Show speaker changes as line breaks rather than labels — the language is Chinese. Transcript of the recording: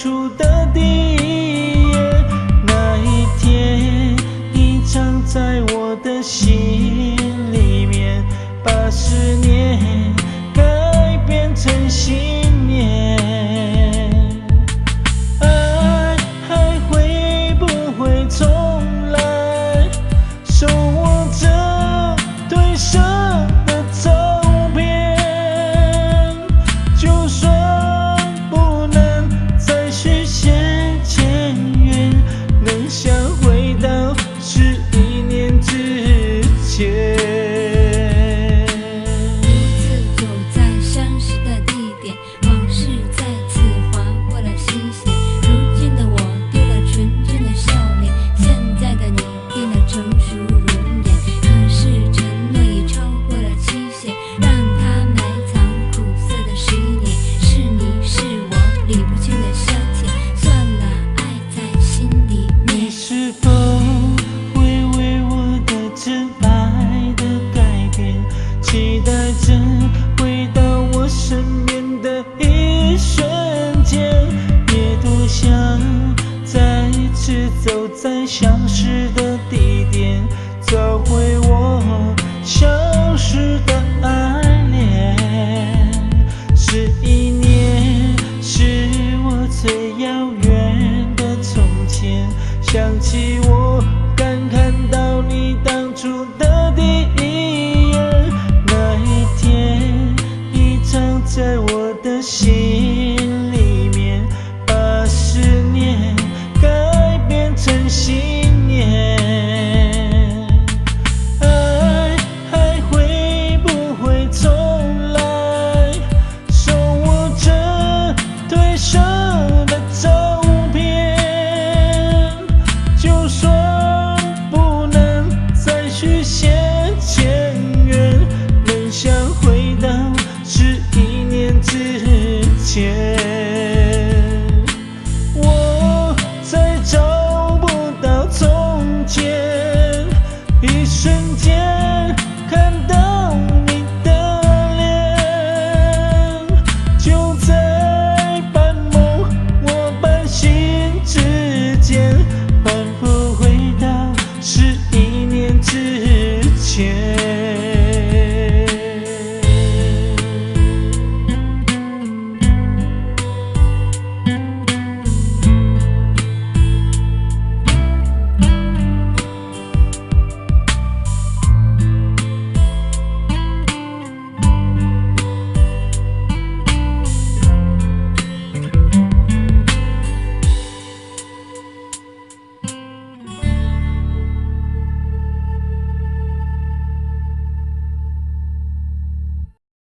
处的地，那一天你藏在我的心里面，把思念改变成信念。爱还会不会重来？手握着对手的照片，就算不能再实现前缘，能想回到11年之前。
独自走在相识的地点，往事再次划过了心弦。如今的我丢了纯真的笑脸，现在的你变得成熟容颜。可是承诺已超过了期限，让它埋藏苦涩的11年。是你是我理不清的消遣，算了，爱在心里面。
你是否会为我的真爱的改变，期待着回到我身边的一瞬间？也多想再次走在相识的地点，找回我消失的爱恋。11年是我最遥远的从前，想起我